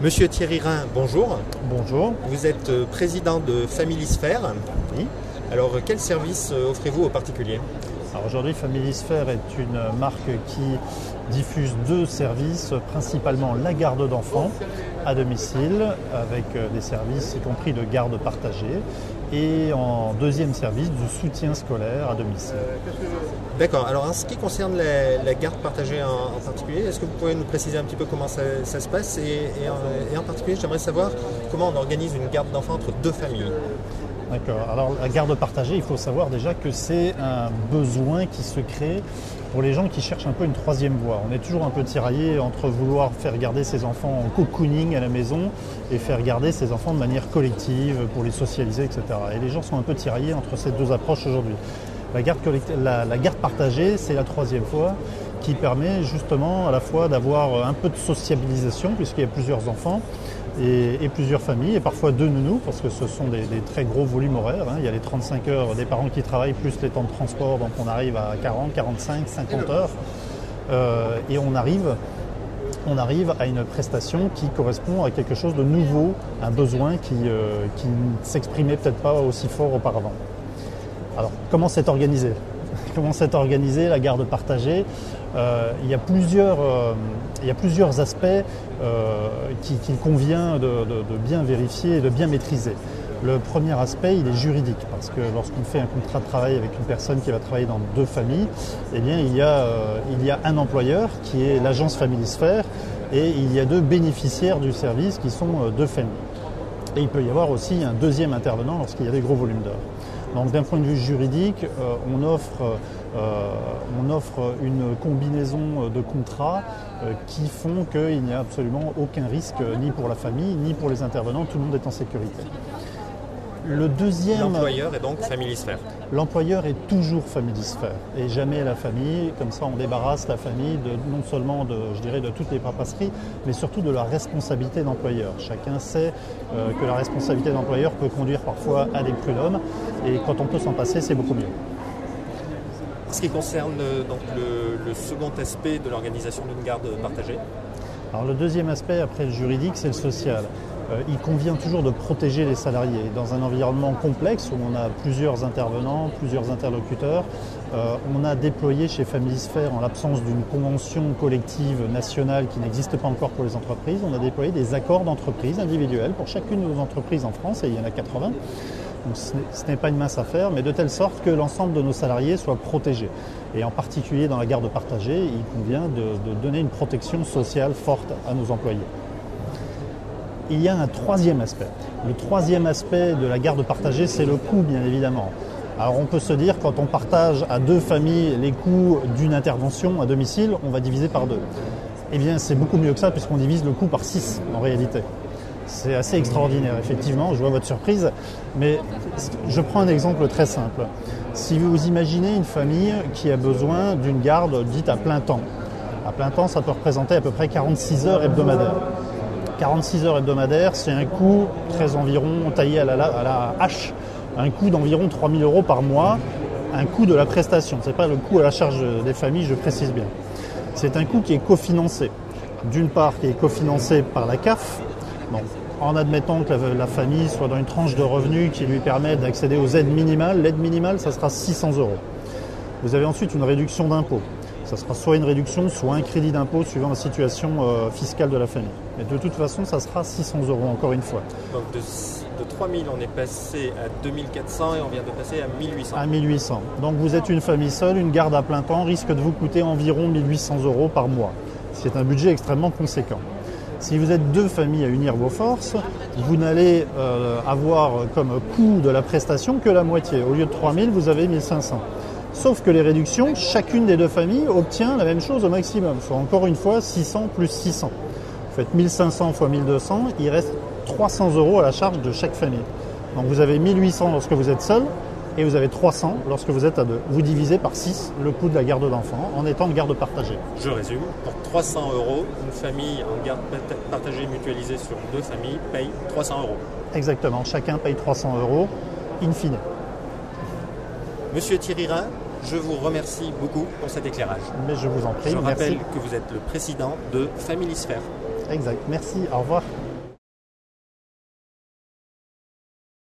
Monsieur Thierry Rhin, bonjour. Bonjour. Vous êtes président de Familisphère. Oui. Alors, quel service offrez-vous aux particuliers? Alors aujourd'hui, Familisphère est une marque qui diffuse deux services, principalement la garde d'enfants à domicile, avec des services y compris de garde partagée, et en deuxième service du soutien scolaire à domicile. D'accord. Alors, en ce qui concerne la garde partagée en particulier, est-ce que vous pouvez nous préciser un petit peu comment ça se passe et en particulier, j'aimerais savoir comment on organise une garde d'enfants entre deux familles. D'accord. Alors la garde partagée, il faut savoir déjà que c'est un besoin qui se crée pour les gens qui cherchent un peu une troisième voie. On est toujours un peu tiraillé entre vouloir faire garder ses enfants en cocooning à la maison et faire garder ses enfants de manière collective pour les socialiser, etc. Et les gens sont un peu tiraillés entre ces deux approches aujourd'hui. La garde partagée, c'est la troisième voie qui permet justement à la fois d'avoir un peu de sociabilisation puisqu'il y a plusieurs enfants et plusieurs familles et parfois deux nounous parce que ce sont des très gros volumes horaires. Il y a les 35 heures des parents qui travaillent plus les temps de transport, donc on arrive à 40, 45, 50 heures et on arrive à une prestation qui correspond à quelque chose de nouveau, un besoin qui ne s'exprimait peut-être pas aussi fort auparavant. Alors, comment c'est organisé? Comment c'est organisé la garde partagée? Il y a plusieurs aspects qu'il convient de bien vérifier et de bien maîtriser. Le premier aspect, il est juridique, parce que lorsqu'on fait un contrat de travail avec une personne qui va travailler dans deux familles, eh bien, il y a un employeur qui est l'agence Familisphère et il y a deux bénéficiaires du service qui sont deux familles. Et il peut y avoir aussi un deuxième intervenant lorsqu'il y a des gros volumes d'heures. Donc d'un point de vue juridique, on offre une combinaison de contrats qui font qu'il n'y a absolument aucun risque ni pour la famille ni pour les intervenants, tout le monde est en sécurité. L'employeur est donc Familisphère. L'employeur est toujours Familisphère et jamais la famille. Comme ça, on débarrasse la famille non seulement de toutes les papasseries, mais surtout de la responsabilité d'employeur. Chacun sait que la responsabilité d'employeur peut conduire parfois à des prud'hommes et quand on peut s'en passer, c'est beaucoup mieux. En ce qui concerne donc le second aspect de l'organisation d'une garde partagée. Alors le deuxième aspect, après le juridique, c'est le social. Il convient toujours de protéger les salariés. Dans un environnement complexe où on a plusieurs intervenants, plusieurs interlocuteurs, on a déployé chez Familisphère, en l'absence d'une convention collective nationale qui n'existe pas encore pour les entreprises, on a déployé des accords d'entreprise individuels pour chacune de nos entreprises en France, et il y en a 80. Donc ce n'est pas une mince affaire, mais de telle sorte que l'ensemble de nos salariés soient protégés. Et en particulier dans la garde partagée, il convient de donner une protection sociale forte à nos employés. Il y a un troisième aspect. Le troisième aspect de la garde partagée, c'est le coût, bien évidemment. Alors on peut se dire, quand on partage à deux familles les coûts d'une intervention à domicile, on va diviser par deux. Eh bien, c'est beaucoup mieux que ça, puisqu'on divise le coût par 6 en réalité. C'est assez extraordinaire, effectivement, je vois votre surprise, mais je prends un exemple très simple. Si vous imaginez une famille qui a besoin d'une garde dite à plein temps ça peut représenter à peu près 46 heures hebdomadaires. 46 heures hebdomadaires, c'est un coût très environ taillé à la hache, un coût d'environ 3 000 € par mois, un coût de la prestation. Ce n'est pas le coût à la charge des familles, je précise bien. C'est un coût qui est cofinancé. D'une part, qui est cofinancé par la CAF, donc, en admettant que la famille soit dans une tranche de revenus qui lui permet d'accéder aux aides minimales. L'aide minimale, ça sera 600 €. Vous avez ensuite une réduction d'impôt. Ça sera soit une réduction, soit un crédit d'impôt suivant la situation fiscale de la famille. Mais de toute façon, ça sera 600 € encore une fois. Donc de 3 000, on est passé à 2 400 et on vient de passer à 1 800. À 1 800. Donc vous êtes une famille seule, une garde à plein temps risque de vous coûter environ 1 800 € par mois. C'est un budget extrêmement conséquent. Si vous êtes deux familles à unir vos forces, vous n'allez avoir comme coût de la prestation que la moitié. Au lieu de 3 000, vous avez 1 500. Sauf que les réductions, chacune des deux familles obtient la même chose au maximum, soit encore une fois 600 plus 600. Vous faites 1 500 fois 1 200, il reste 300 € à la charge de chaque famille. Donc vous avez 1 800 lorsque vous êtes seul et vous avez 300 lorsque vous êtes à deux. Vous divisez par 6 le coût de la garde d'enfants en étant de garde partagée. Je résume, pour 300 €, une famille en garde partagée mutualisée sur deux familles paye 300 €. Exactement, chacun paye 300 € in fine. Monsieur Thierry Rhin, je vous remercie beaucoup pour cet éclairage. Mais je vous en prie, je merci. rappelle que vous êtes le président de Familisphère. Exact, merci, au revoir.